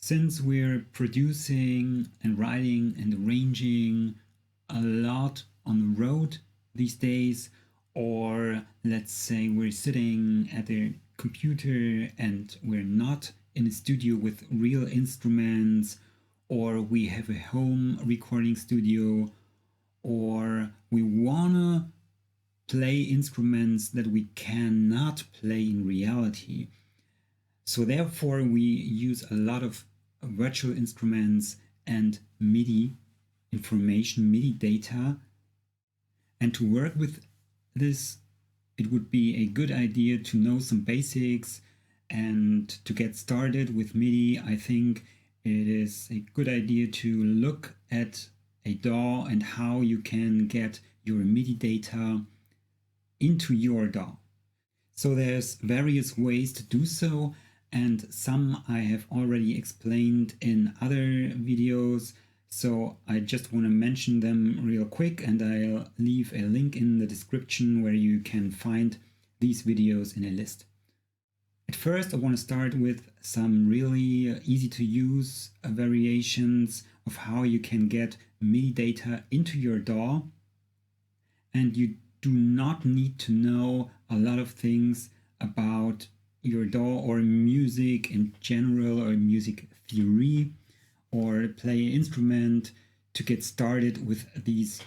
Since we're producing and writing and arranging a lot on the road these days, or let's say we're sitting at a computer and we're not in a studio with real instruments, or we have a home recording studio, or we wanna play instruments that we cannot play in reality. So therefore we use a lot of virtual instruments and MIDI information, MIDI data. And to work with this, it would be a good idea to know some basics, and to get started with MIDI, I think it is a good idea to look at a DAW and how you can get your MIDI data into your DAW. So there's various ways to do so, and some I have already explained in other videos, so I just want to mention them real quick, and I'll leave a link in the description where you can find these videos in a list. At first I want to start with some really easy to use variations of how you can get MIDI data into your DAW, and you do not need to know a lot of things about your DAW or music in general, or music theory, or play an instrument to get started with these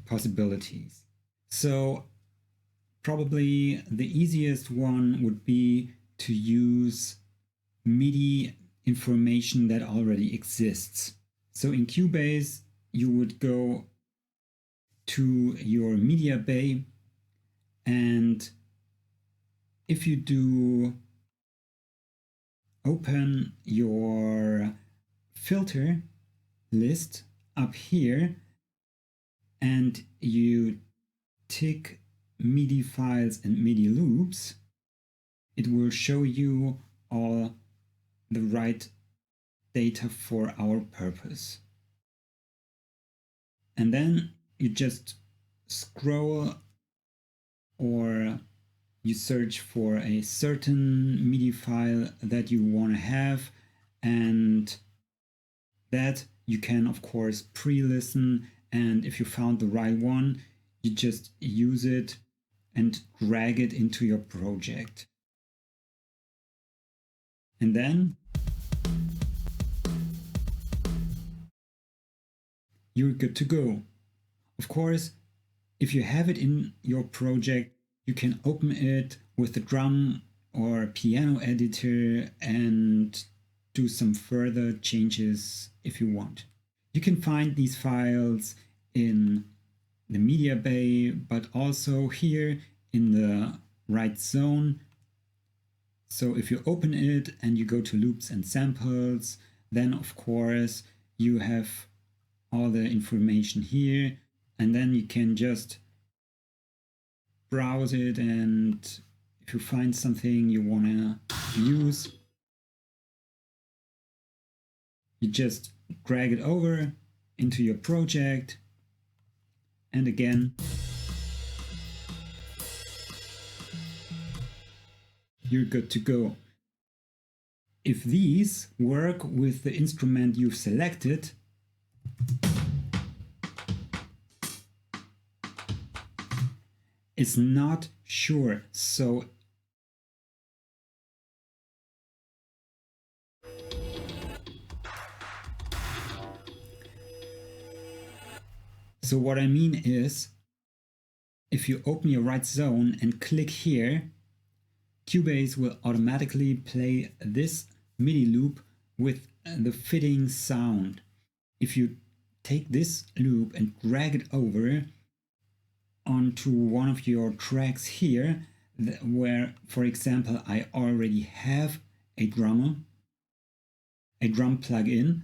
possibilities. So probably the easiest one would be to use MIDI information that already exists. So in Cubase you would go to your media bay, and if you do open your filter list up here and you tick MIDI files and MIDI loops, it will show you all the right data for our purpose. And then you just scroll, or you search for a certain MIDI file that you want to have, and that you can of course pre-listen, and if you found the right one, you just use it and drag it into your project. And then you're good to go. Of course, if you have it in your project, you can open it with the drum or piano editor and do some further changes if you want. You can find these files in the media bay, but also here in the right zone. So if you open it and you go to loops and samples, then of course you have all the information here, and then you can just browse it, and if you find something you want to use, you just drag it over into your project, and again you're good to go. If these work with the instrument you've selected, it's not sure. So what I mean is, if you open your right zone and click here, Cubase will automatically play this MIDI loop with the fitting sound. If you take this loop and drag it over onto one of your tracks here, where, for example, I already have a drum plugin,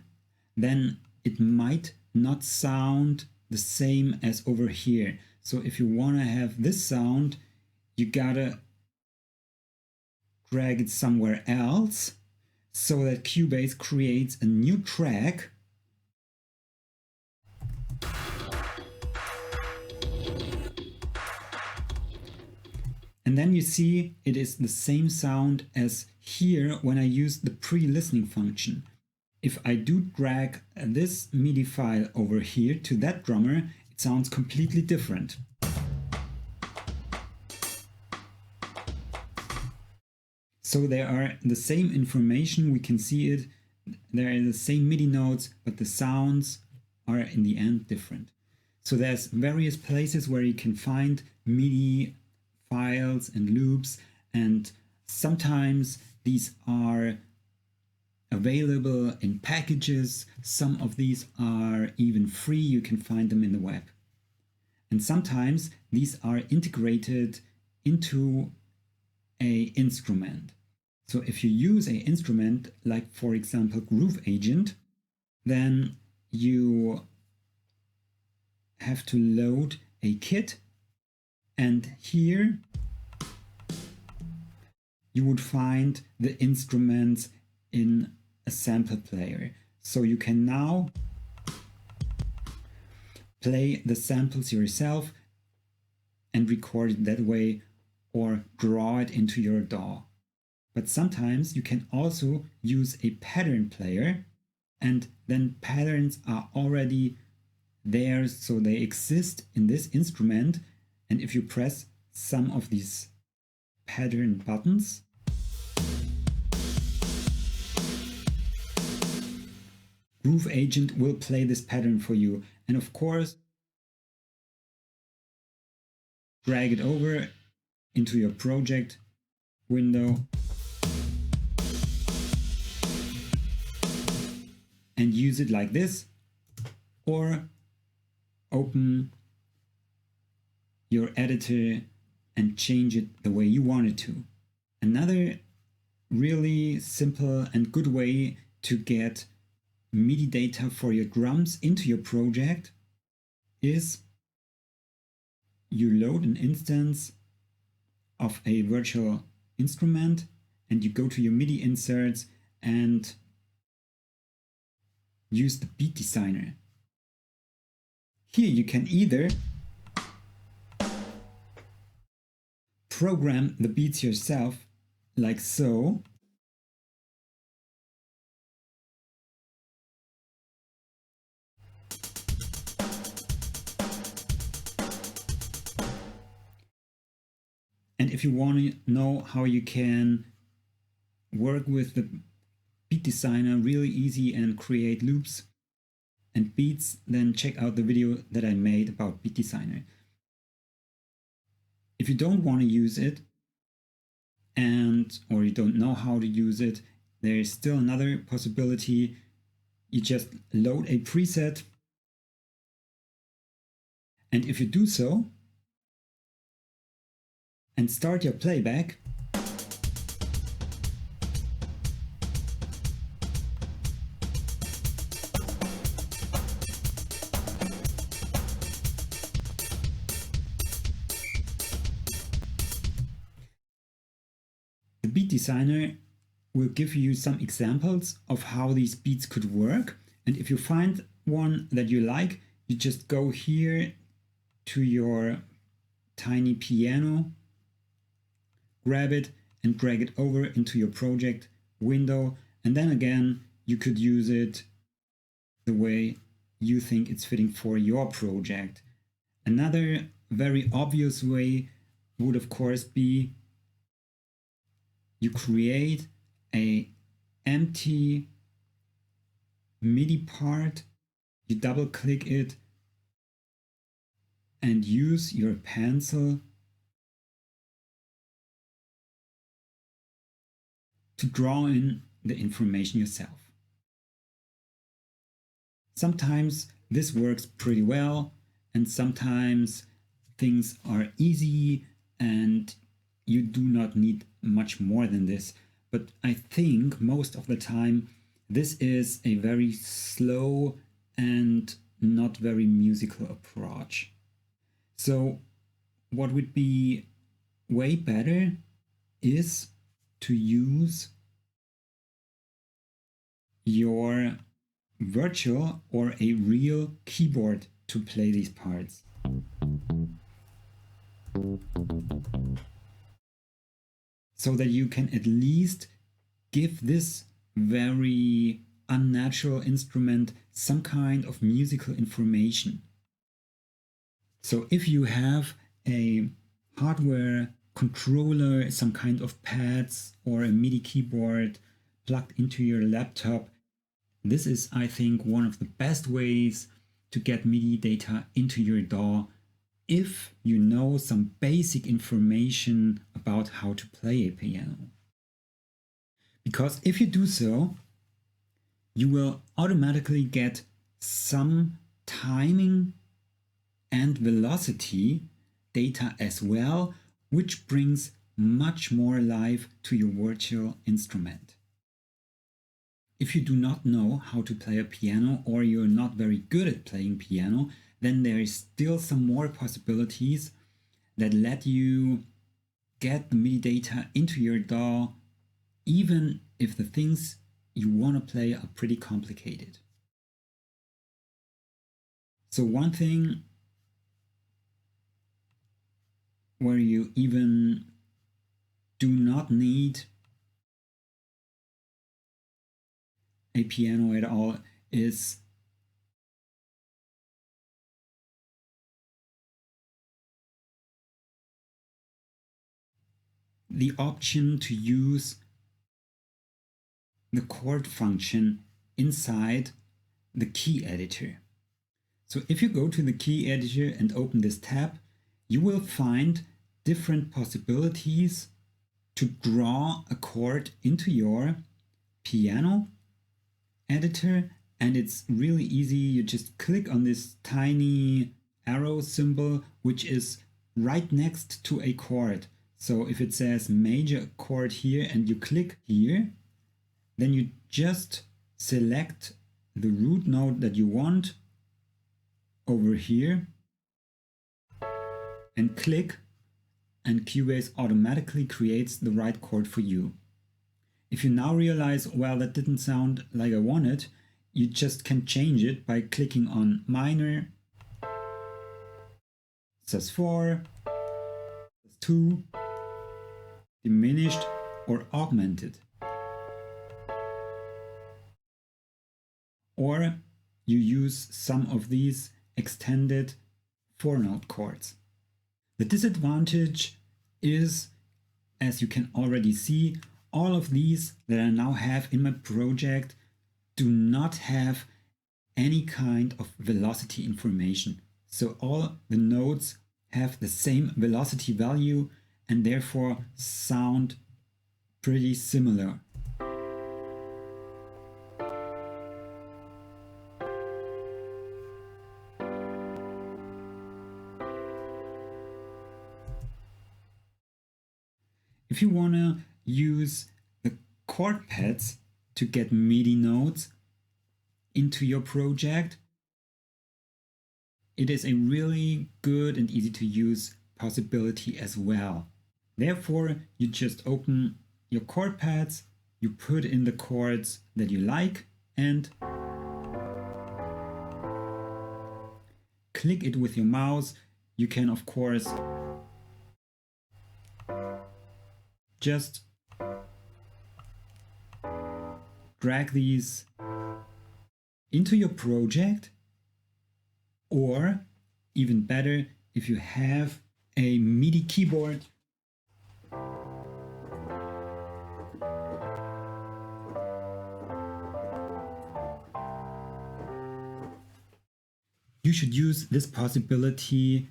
then it might not sound the same as over here. So if you want to have this sound, you gotta drag it somewhere else so that Cubase creates a new track and then you see it is the same sound as here when I use the pre-listening function. if I do drag this MIDI file over here to that drummer, it sounds completely different. So there are the same information, we can see it, there are the same MIDI notes, but the sounds are in the end different. So there's various places where you can find MIDI files and loops, and sometimes these are available in packages, some of these are even free, you can find them in the web. And sometimes these are integrated into an instrument. So if you use an instrument like, for example, Groove Agent, then you have to load a kit, and here you would find the instruments in a sample player. So you can now play the samples yourself and record it that way, or draw it into your DAW. But sometimes you can also use a pattern player, and then patterns are already there, so they exist in this instrument, and if you press some of these pattern buttons, Groove Agent will play this pattern for you. And of course, drag it over into your project window and use it like this, or open your editor and change it the way you want it to. Another really simple and good way to get MIDI data for your drums into your project is you load an instance of a virtual instrument and you go to your MIDI inserts and use the beat designer. Here you can either program the beats yourself, like so, and if you want to know how you can work with the beat designer really easy and create loops and beats, then check out the video that I made about beat designer. If you don't want to use it, or you don't know how to use it, there is still another possibility. You just load a preset, and if you do so and start your playback, the beat designer will give you some examples of how these beats could work. And if you find one that you like, you just go here to your tiny piano, grab it and drag it over into your project window. And then again, you could use it the way you think it's fitting for your project. Another very obvious way would of course be you create an empty MIDI part, you double click it and use your pencil to draw in the information yourself. Sometimes this works pretty well, and sometimes things are easy and you do not need much more than this. But I think most of the time this is a very slow and not very musical approach. So what would be way better is to use your virtual or a real keyboard to play these parts. So that you can at least give this very unnatural instrument some kind of musical information. So if you have a hardware controller, some kind of pads or a MIDI keyboard plugged into your laptop, this is, I think, one of the best ways to get MIDI data into your DAW if you know some basic information about how to play a piano. Because if you do so, you will automatically get some timing and velocity data as well, which brings much more life to your virtual instrument. If you do not know how to play a piano or you're not very good at playing piano, then there is still some more possibilities that let you get the MIDI data into your DAW, even if the things you want to play are pretty complicated. So one thing where you even do not need a piano at all is the option to use the chord function inside the key editor. So if you go to the key editor and open this tab, you will find different possibilities to draw a chord into your piano editor, and it's really easy. You just click on this tiny arrow symbol, which is right next to a chord. So if it says major chord here and you click here, then you just select the root note that you want over here and click, and Cubase automatically creates the right chord for you. If you now realize, well, that didn't sound like I wanted, you just can change it by clicking on minor, sus4, sus2, diminished or augmented. Or you use some of these extended 4-note chords. The disadvantage is, as you can already see, all of these that I now have in my project do not have any kind of velocity information. So all the notes have the same velocity value and therefore sound pretty similar. If you want to use the chord pads to get MIDI notes into your project, it is a really good and easy to use possibility as well. Therefore, you just open your chord pads, you put in the chords that you like and click it with your mouse. You can, of course, just drag these into your project, or even better, if you have a MIDI keyboard, you should use this possibility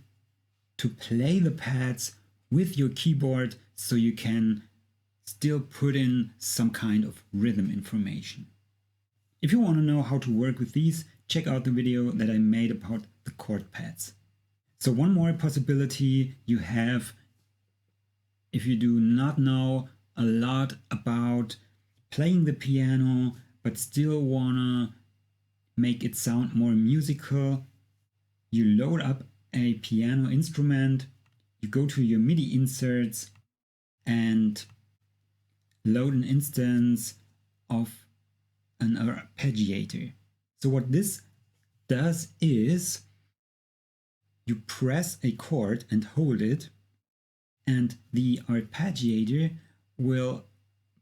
to play the pads with your keyboard so you can still put in some kind of rhythm information. If you want to know how to work with these, check out the video that I made about the chord pads. So one more possibility you have if you do not know a lot about playing the piano but still wanna make it sound more musical, you load up a piano instrument, you go to your MIDI inserts and load an instance of an arpeggiator. So what this does is you press a chord and hold it, and the arpeggiator will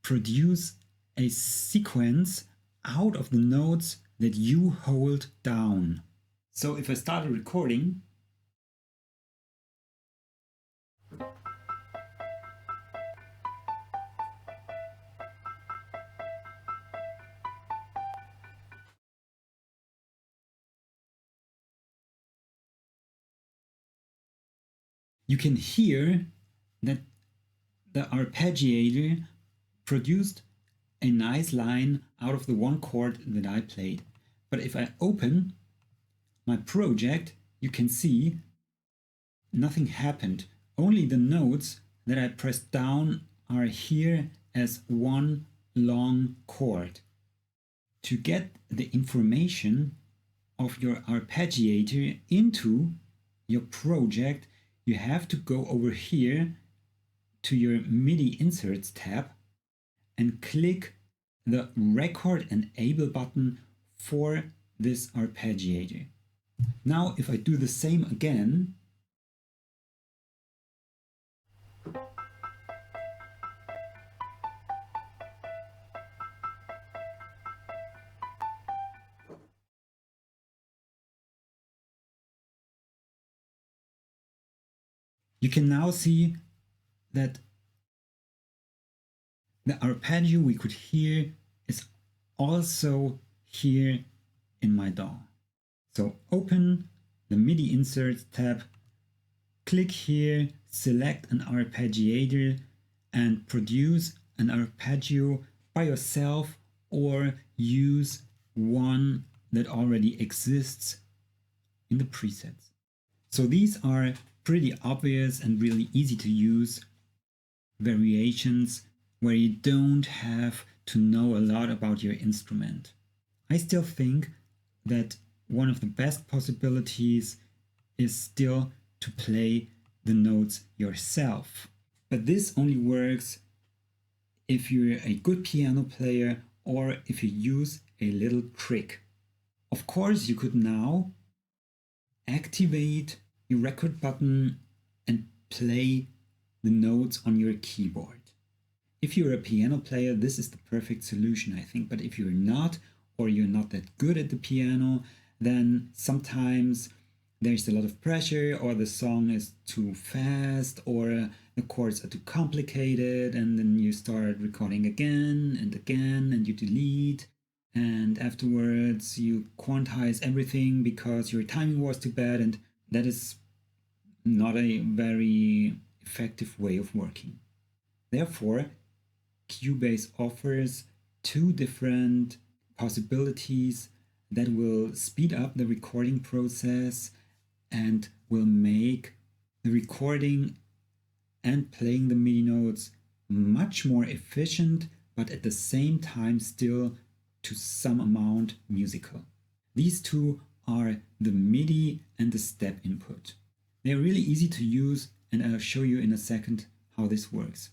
produce a sequence out of the notes that you hold down. So if I start a recording, you can hear that the arpeggiator produced a nice line out of the one chord that I played. But if I open my project, you can see nothing happened. Only the notes that I pressed down are here as one long chord. To get the information of your arpeggiator into your project, you have to go over here to your MIDI Inserts tab and click the Record Enable button for this arpeggiator. Now if I do the same again, you can now see that the arpeggio we could hear is also here in my DAW. So open the MIDI Inserts tab, click here, select an arpeggiator and produce an arpeggio by yourself or use one that already exists in the presets. So these are pretty obvious and really easy to use variations where you don't have to know a lot about your instrument. I still think that one of the best possibilities is still to play the notes yourself. But this only works if you're a good piano player or if you use a little trick. Of course, you could now activate your record button and play the notes on your keyboard. If you're a piano player, this is the perfect solution, I think. But if you're not, or you're not that good at the piano, then sometimes there's a lot of pressure, or the song is too fast, or the chords are too complicated, and then you start recording again, and you delete, and afterwards you quantize everything because your timing was too bad, and that is not a very effective way of working. Therefore, Cubase offers two different possibilities that will speed up the recording process and will make the recording and playing the MIDI notes much more efficient, but at the same time still to some amount musical. These two are the MIDI and the step input. They are really easy to use, and I'll show you in a second how this works.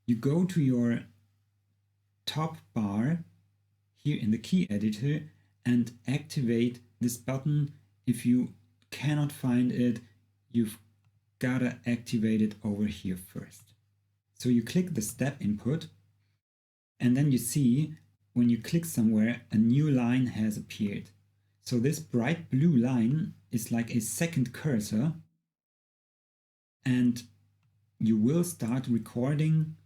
You go to your top bar here in the key editor and activate this button. If you cannot find it, you've gotta activate it over here first. So you click the step input, and then you see when you click somewhere, a new line has appeared. So this bright blue line is like a second cursor, and you will start recording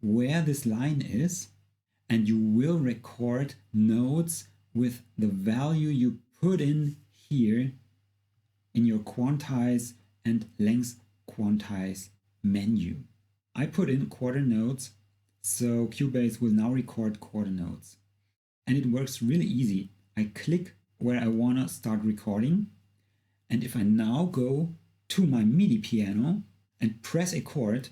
where this line is, and you will record notes with the value you put in here in your quantize and length quantize menu. I put in quarter notes, so Cubase will now record quarter notes. And it works really easy. I click where I want to start recording, and if I now go to my MIDI piano and press a chord,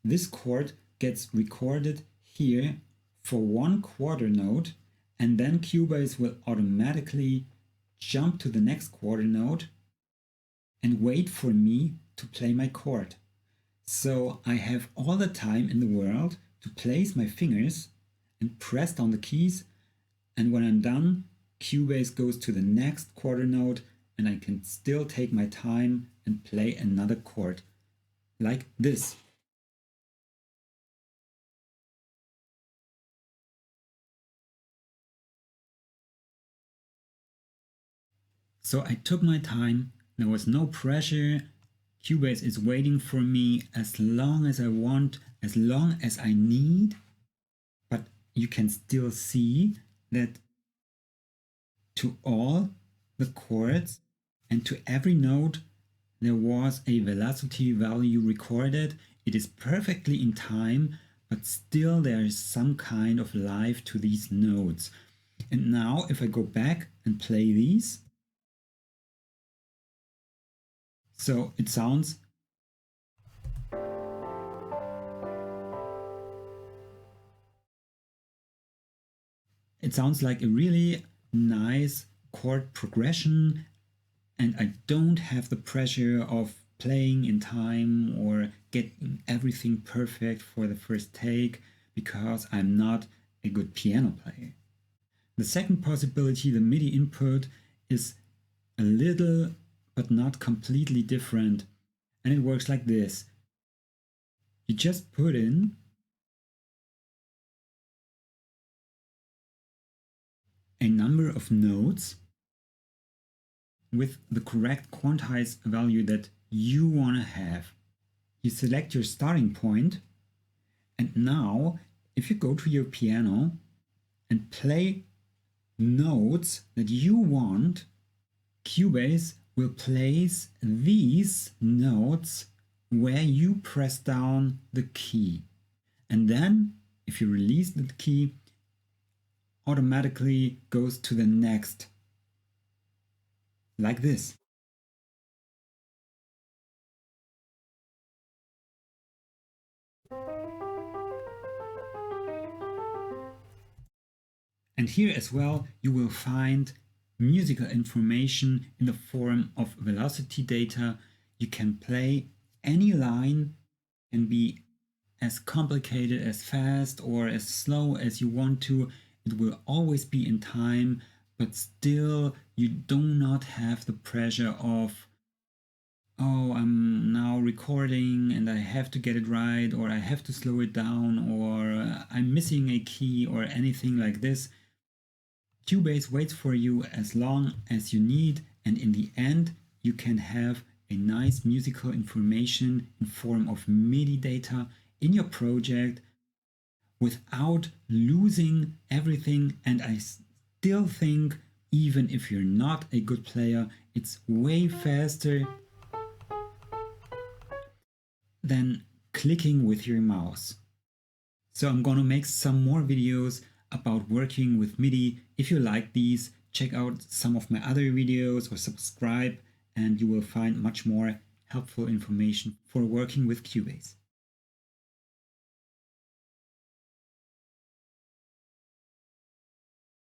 this chord gets recorded here for one quarter note, and then Cubase will automatically jump to the next quarter note and wait for me to play my chord. So I have all the time in the world to place my fingers and press down the keys, and when I'm done, Cubase goes to the next quarter note and I can still take my time and play another chord, like this. So I took my time, there was no pressure. Cubase is waiting for me as long as I want, as long as I need. But you can still see that to all the chords and to every note there was a velocity value recorded. It is perfectly in time, but still there is some kind of life to these notes. And now if I go back and play these, so it sounds like a really nice chord progression, and I don't have the pressure of playing in time or getting everything perfect for the first take because I'm not a good piano player. The second possibility, the MIDI input, is a little but not completely different, and it works like this. You just put in a number of notes with the correct quantized value that you want to have. You select your starting point, and now if you go to your piano and play notes that you want, Cubase will place these notes where you press down the key. And then if you release the key, automatically goes to the next, like this. And here as well you will find musical information in the form of velocity data. You can play any line, can be as complicated as fast or as slow as you want to. It will always be in time, but still you do not have the pressure of, oh, I'm now recording and I have to get it right, or I have to slow it down, or I'm missing a key or anything like this. Cubase waits for you as long as you need, and in the end you can have a nice musical information in form of MIDI data in your project without losing everything. And I still think, even if you're not a good player, it's way faster than clicking with your mouse. So I'm gonna make some more videos about working with MIDI. If you like these, check out some of my other videos or subscribe, and you will find much more helpful information for working with Cubase.